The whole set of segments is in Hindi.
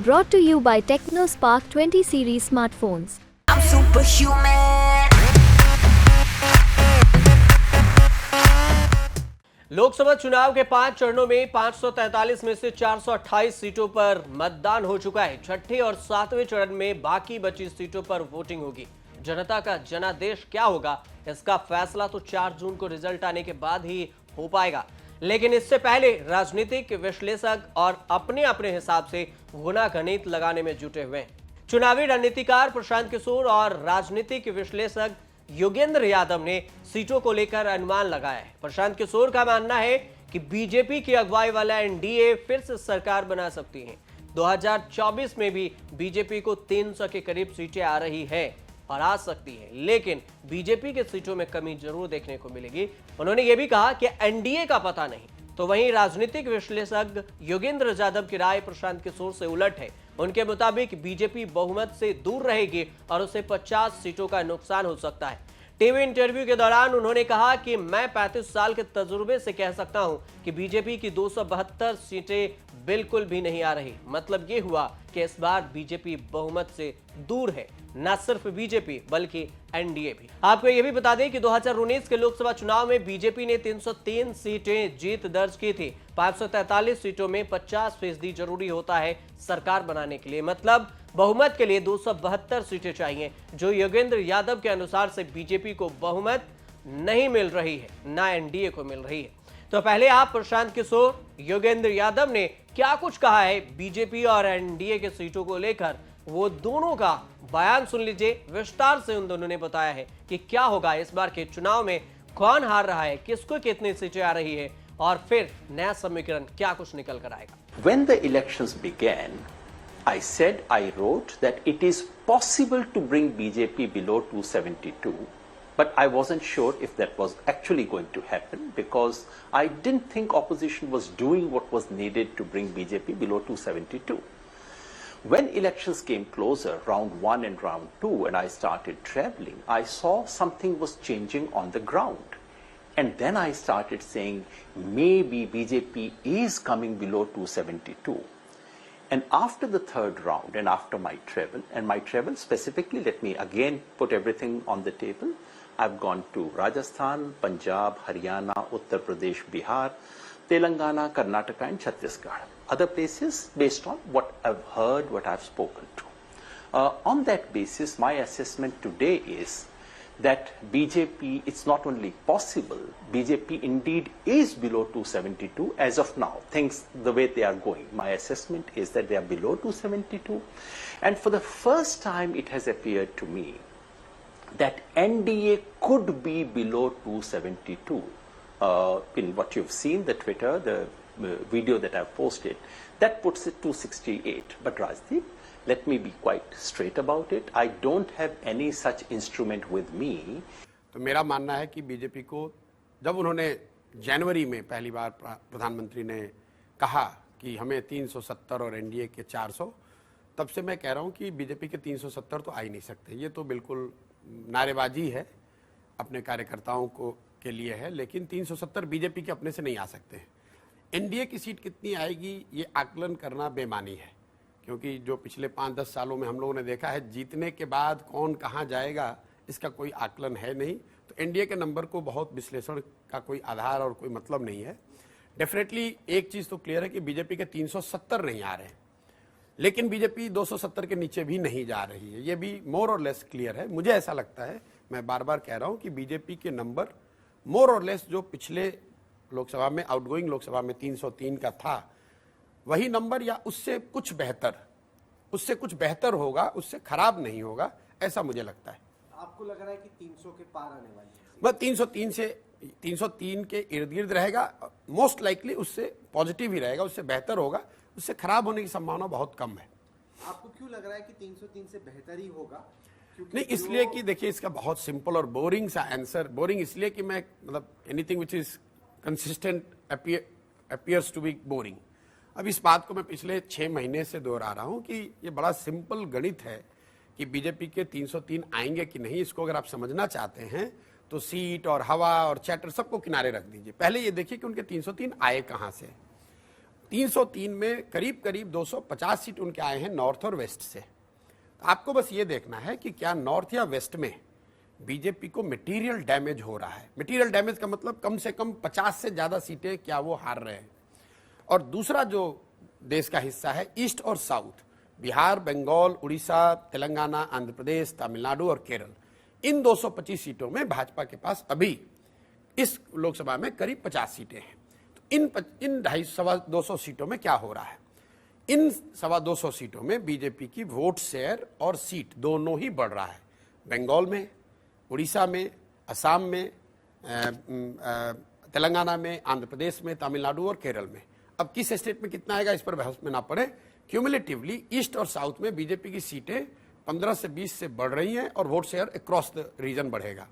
Brought to you by TechnoSpark 20 series smartphones. I'm superhuman. Lok Sabha चुनाव के 5 चरणों में 543 में से 428 सीटों पर मतदान हो चुका है। छठे और 7वें चरण में बाकी बची सीटों पर वोटिंग होगी। जनता का जनादेश क्या होगा, इसका फैसला तो 4 जून को रिजल्ट आने के बाद ही हो पाएगा। लेकिन इससे पहले राजनीतिक विश्लेषक और अपने अपने हिसाब से गुना गणित लगाने में जुटे हुए हैं। चुनावी रणनीतिकार प्रशांत किशोर और राजनीतिक विश्लेषक योगेंद्र यादव ने सीटों को लेकर अनुमान लगाया है। प्रशांत किशोर का मानना है कि बीजेपी की अगुवाई वाला एनडीए फिर से सरकार बना सकती है। 2024 में भी बीजेपी को 300 के करीब सीटें आ रही है और आ सकती है, लेकिन बीजेपी के सीटों में कमी जरूर देखने को मिलेगी। उन्होंने यह भी कहा कि एनडीए का पता नहीं। तो वहीं राजनीतिक विश्लेषक योगेंद्र यादव की राय प्रशांत किशोर से उलट है। उनके मुताबिक बीजेपी बहुमत से दूर रहेगी और उसे 50 सीटों का नुकसान हो सकता है। टीवी इंटरव्यू के दौरान उन्होंने कहा कि मैं 35 साल के तजुर्बे से कह सकता हूं कि बीजेपी की 272 सीटें बिल्कुल भी नहीं आ रही। मतलब ये हुआ कि इस बार बीजेपी बहुमत से दूर है। न सिर्फ बीजेपी बल्कि एनडीए भी। आपको यह भी बता दें कि 2019 के लोकसभा चुनाव में बीजेपी ने 303 सीटें जीत दर्ज की थी। 543 सीटों में 50% जरूरी होता है सरकार बनाने के लिए। मतलब बहुमत के लिए 272 सीटें चाहिए, जो योगेंद्र यादव के अनुसार से बीजेपी को बहुमत नहीं मिल रही है, ना एनडीए को मिल रही है। तो पहले आप प्रशांत किशोर, योगेंद्र यादव ने क्या कुछ कहा है बीजेपी और एनडीए के सीटों को लेकर, वो दोनों का बयान सुन लीजिए। विस्तार से उन दोनों ने बताया है कि क्या होगा इस बार के चुनाव में, कौन हार रहा है, किसको कितनी सीटें आ रही है और फिर नया समीकरण क्या कुछ निकल कर आएगा। When the elections began, I said, I wrote that it is possible to bring BJP below 272, but I wasn't sure if that was actually going to happen because I didn't think opposition was doing what was needed to bring BJP below 272. When elections came closer, round 1 and round 2, and I started traveling, I saw something was changing on the ground. And then I started saying, maybe BJP is coming below 272. And after the third round and after my travel specifically, let me again put everything on the table. I've gone to Rajasthan, Punjab, Haryana, Uttar Pradesh, Bihar, Telangana, Karnataka and Chhattisgarh. Other places based on what I've heard, what I've spoken to. On that basis, my assessment today is that BJP, it's not only possible, BJP indeed is below 272 as of now. Things the way they are going, my assessment is that they are below 272. And for the first time, it has appeared to me that NDA could be below 272. In what you've seen, the Twitter, the video that I've posted, that puts it 268. But Rajdeep, let me be quite straight about it. I don't have any such instrument with me. तो मेरा मानना है कि बीजेपी को जब उन्होंने जनवरी में पहली बार प्रधानमंत्री ने कहा कि हमें 370 और एनडीए के 400, तब से मैं कह रहा हूं कि बीजेपी के 370 तो आ ही नहीं सकते। ये तो बिल्कुल नारेबाजी है, अपने कार्यकर्ताओं को के लिए है, लेकिन 370 बीजेपी के अपने से नहीं आ सकते हैं। एनडीए की सीट कितनी आएगी ये आकलन करना बेमानी है, क्योंकि जो पिछले 5-10 सालों में हम लोगों ने देखा है, जीतने के बाद कौन कहां जाएगा इसका कोई आकलन है नहीं। तो एनडीए के नंबर को बहुत विश्लेषण का कोई आधार और कोई मतलब नहीं है। डेफिनेटली एक चीज तो क्लियर है कि बीजेपी के 370 नहीं आ रहे हैं, लेकिन बीजेपी 270 के नीचे भी नहीं जा रही है। ये भी मोर और लेस क्लियर है। मुझे ऐसा लगता है, मैं बार बार कह रहा हूं कि बीजेपी के नंबर मोर और लेस जो पिछले लोकसभा में, आउटगोइंग लोकसभा में 303 का था, वही नंबर या उससे कुछ बेहतर होगा, उससे खराब नहीं होगा, ऐसा मुझे लगता है। आपको लग रहा है कि 300 के पार आने वाली है? बस 303 के इर्द गिर्द रहेगा, मोस्ट लाइकली उससे पॉजिटिव ही रहेगा, उससे बेहतर होगा, उससे खराब होने की संभावना बहुत कम है। आपको क्यों लग रहा है कि 303 से बेहतर ही होगा? नहीं, इसलिए कि देखिए इसका बहुत सिंपल और बोरिंग सा आंसर, बोरिंग इसलिए कि मैं मतलब anything which is consistent appears to be boring. अब इस बात को मैं पिछले 6 महीने से दोहरा रहा हूं कि ये बड़ा सिंपल गणित है कि बीजेपी के 303 आएंगे कि नहीं। इसको अगर आप समझना चाहते हैं तो सीट और हवा और चैटर सबको किनारे रख दीजिए। पहले ये देखिए कि उनके 303 आए कहां से। 303 में करीब करीब 250 सीट उनके आए हैं नॉर्थ और वेस्ट से। आपको बस ये देखना है कि क्या नॉर्थ या वेस्ट में बीजेपी को मटेरियल डैमेज हो रहा है। मटेरियल डैमेज का मतलब कम से कम 50 से ज्यादा सीटें क्या वो हार रहे हैं। और दूसरा जो देश का हिस्सा है ईस्ट और साउथ, बिहार, बंगाल, उड़ीसा, तेलंगाना, आंध्र प्रदेश, तमिलनाडु और केरल, इन 225 सीटों में भाजपा के पास अभी इस लोकसभा में करीब 50 सीटें हैं। तो इन 250 सीटों में क्या हो रहा है, इन 225 सीटों में बीजेपी की वोट शेयर और सीट दोनों ही बढ़ रहा है। बंगाल में, उड़ीसा में, असम में, तेलंगाना में, आंध्र प्रदेश में, तमिलनाडु और केरल में। अब किस स्टेट में कितना आएगा इस पर बहस में ना पड़े। क्यूमुलेटिवली ईस्ट और साउथ में बीजेपी की सीटें 15 से 20 से बढ़ रही हैं और vote share across the region बढ़ेगा।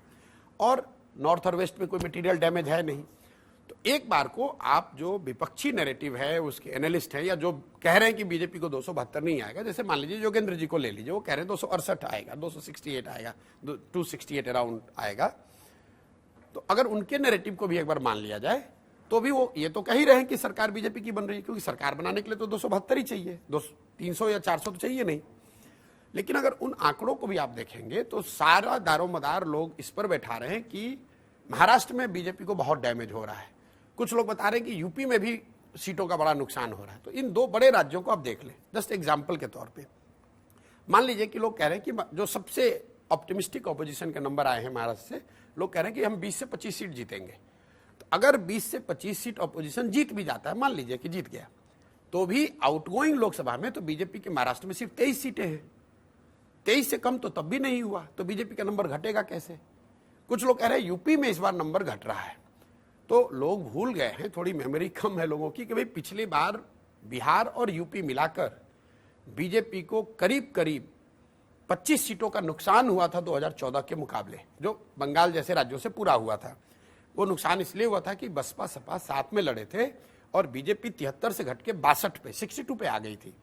और नॉर्थ और वेस्ट में कोई मटेरियल डैमेज है नहीं। तो एक बार को आप जो विपक्षी नैरेटिव है उसके एनालिस्ट हैं या जो कह रहे हैं कि बीजेपी को 272 नहीं आएगा, जैसे मान लीजिए योगेंद्र जी को ले लीजिए, वो कह रहे हैं 268 आएगा, 268 आएगा, 268 अराउंड आएगा। तो अगर उनके नैरेटिव को भी एक बार मान लिया जाए तो भी वो ये तो कह ही रहे हैं कि सरकार बीजेपी की बन रही है, क्योंकि सरकार बनाने के लिए तो 272 ही चाहिए, 300 या 400 तो चाहिए नहीं। लेकिन अगर उन आंकड़ों को भी आप देखेंगे तो सारा दारोमदार लोग इस पर बैठा रहे हैं कि महाराष्ट्र में बीजेपी को बहुत डैमेज हो रहा है। कुछ लोग बता रहे हैं कि यूपी में भी सीटों का बड़ा नुकसान हो रहा है। तो इन दो बड़े राज्यों को आप देख लें, जस्ट एग्जाम्पल के तौर पे मान लीजिए कि लोग कह रहे हैं कि जो सबसे ऑप्टिमिस्टिक ऑपोजिशन के नंबर आए हैं महाराष्ट्र से, लोग कह रहे हैं कि हम 20 से 25 सीट जीतेंगे। तो अगर 20 से 25 सीट ऑपोजिशन जीत भी जाता है, मान लीजिए कि जीत गया, तो भी आउटगोइंग लोकसभा में तो बीजेपी के महाराष्ट्र में सिर्फ 23 सीटें हैं। 23 से कम तो तब भी नहीं हुआ, तो बीजेपी का नंबर घटेगा कैसे। कुछ लोग कह रहे हैं यूपी में इस बार नंबर घट रहा है। तो लोग भूल गए हैं, थोड़ी मेमोरी कम है लोगों की, कि भाई पिछली बार बिहार और यूपी मिलाकर बीजेपी को करीब करीब 25 सीटों का नुकसान हुआ था 2014 के मुकाबले, जो बंगाल जैसे राज्यों से पूरा हुआ था। वो नुकसान इसलिए हुआ था कि बसपा सपा साथ में लड़े थे और बीजेपी 73 से घट के 62 पे 62 पे आ गई थी।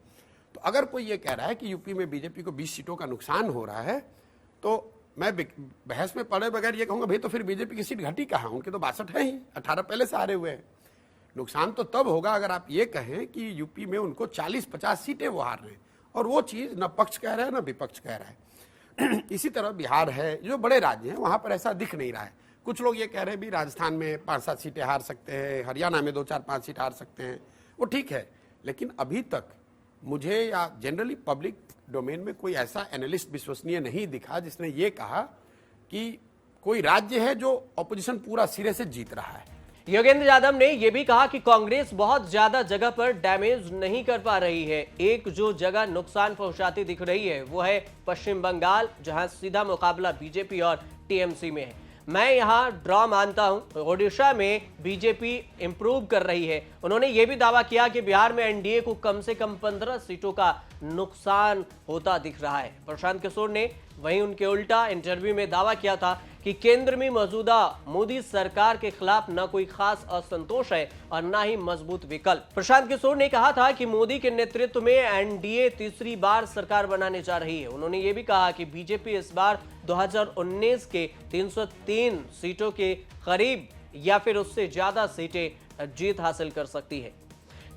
तो अगर कोई ये कह रहा है कि यूपी में बीजेपी को 20 सीटों का नुकसान हो रहा है, तो मैं बहस में पड़े बगैर ये कहूंगा भाई तो फिर बीजेपी की सीट घटी कहाँ, उनके तो 62 है ही, 18 पहले से हारे हुए हैं। नुकसान तो तब होगा अगर आप ये कहें कि यूपी में उनको 40-50 सीटें वो हार रहे हैं, और वो चीज न पक्ष कह रहा है न विपक्ष कह रहा है। इसी तरह बिहार है, जो बड़े राज्य हैं वहां पर ऐसा दिख नहीं रहा है। कुछ लोग ये कह रहे हैं भी राजस्थान में 5-7 सीटें हार सकते हैं, हरियाणा में 2-4-5 सीट हार सकते हैं, वो ठीक है। लेकिन अभी तक मुझे या जनरली पब्लिक डोमेन में कोई ऐसा एनालिस्ट विश्वसनीय नहीं दिखा जिसने ये कहा कि कोई राज्य है जो ऑपोजिशन पूरा सिरे से जीत रहा है। योगेंद्र यादव ने यह भी कहा कि कांग्रेस बहुत ज्यादा जगह पर डैमेज नहीं कर पा रही है। एक जो जगह नुकसान पहुंचाती दिख रही है वो है पश्चिम बंगाल, जहां सीधा मुकाबला बीजेपी और टीएमसी में है। मैं यहां ड्रॉ मानता हूं। ओडिशा में बीजेपी इंप्रूव कर रही है। उन्होंने यह भी दावा किया कि बिहार में एनडीए को कम से कम 15 सीटों का नुकसान होता दिख रहा है। प्रशांत किशोर ने वहीं उनके उल्टा इंटरव्यू में दावा किया था कि केंद्र में मौजूदा मोदी सरकार के खिलाफ न कोई खास असंतोष है और न ही मजबूत विकल्प। प्रशांत किशोर ने कहा था कि मोदी के नेतृत्व में एनडीए तीसरी बार सरकार बनाने जा रही है। उन्होंने ये भी कहा कि बीजेपी इस बार 2019 के 303 सीटों के करीब या फिर उससे ज्यादा सीटें जीत हासिल कर सकती है।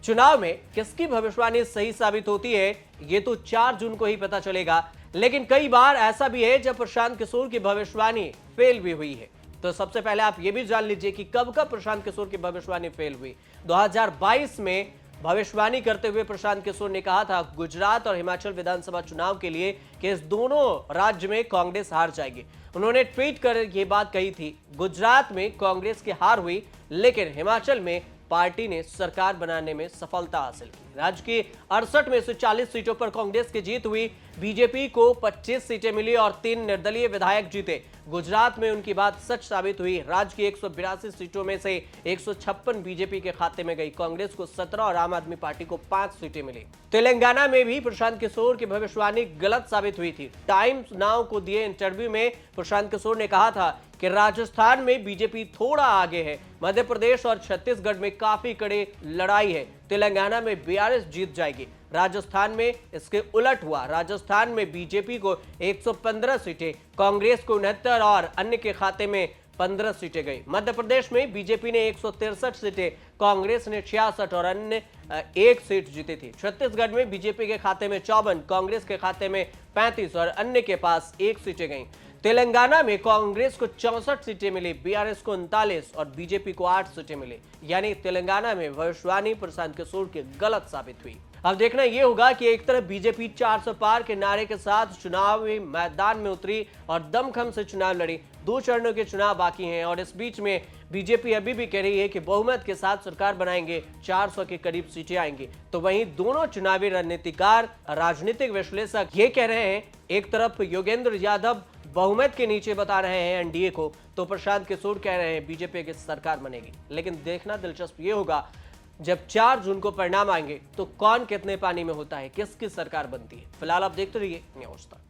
चुनाव में किसकी भविष्यवाणी सही साबित होती है ये तो 4 जून को ही पता चलेगा, लेकिन कई बार ऐसा भी है जब प्रशांत किशोर की भविष्यवाणी फेल भी हुई है। तो सबसे पहले आप ये भी जान लीजिए कि कब प्रशांत किशोर की भविष्यवाणी फेल हुई। 2022 में भविष्यवाणी करते हुए प्रशांत किशोर ने कहा था गुजरात और हिमाचल विधानसभा चुनाव के लिए कि इस दोनों राज्य में कांग्रेस हार जाएगी। उन्होंने ट्वीट कर ये बात कही थी, गुजरात में कांग्रेस की हार हुई लेकिन हिमाचल में पार्टी ने सरकार बनाने में सफलता हासिल की। राज्य की 68 में से 40 सीटों पर कांग्रेस की जीत हुई। बीजेपी को 25 सीटें मिली और 3 निर्दलीय विधायक जीते। गुजरात में उनकी बात सच साबित हुई। राज्य की 182 सीटों में से 156 बीजेपी के खाते में गई। कांग्रेस को 17 और आम आदमी पार्टी को 5 सीटें मिली। तेलंगाना में भी प्रशांत किशोर की भविष्यवाणी गलत साबित हुई थी। टाइम्स नाउ को दिए इंटरव्यू में प्रशांत किशोर ने कहा था कि राजस्थान में बीजेपी थोड़ा आगे है, मध्य प्रदेश और छत्तीसगढ़ में काफी कड़ी लड़ाई है, तेलंगाना में बीआरएस जीत जाएगी। राजस्थान में इसके उलट हुआ। राजस्थान में बीजेपी को 115 सीटें, कांग्रेस को 69 और अन्य के खाते में 15 सीटें गई। मध्य प्रदेश में बीजेपी ने 163 सीटें, कांग्रेस ने 66 और अन्य एक सीट जीती थी। छत्तीसगढ़ में बीजेपी के खाते में 54, कांग्रेस के खाते में 35 और अन्य के पास 1 सीटें गईं। तेलंगाना में कांग्रेस को 64 सीटें मिली, बीआरएस को 39 और बीजेपी को 8 सीटें मिली। यानी तेलंगाना में भविष्यवाणी प्रशांत किशोर की गलत साबित हुई। अब देखना यह होगा कि एक तरफ बीजेपी 400 पार के नारे के साथ चुनावी मैदान में उतरी और दमखम से चुनाव लड़ी। 2 चरणों के चुनाव बाकी हैं और इस बीच में बीजेपी अभी भी कह रही है कि बहुमत के साथ सरकार बनाएंगे, 400 के करीब सीटें आएंगी। तो वहीं दोनों चुनावी रणनीतिकार, राजनीतिक विश्लेषक ये कह रहे हैं, एक तरफ योगेंद्र यादव बहुमत के नीचे बता रहे हैं एनडीए को, तो प्रशांत किशोर कह रहे हैं बीजेपी की सरकार बनेगी। लेकिन देखना दिलचस्प ये होगा जब 4 जून को परिणाम आएंगे तो कौन कितने पानी में होता है, किसकी सरकार बनती है। फिलहाल आप देखते रहिए न्यूज़ तक।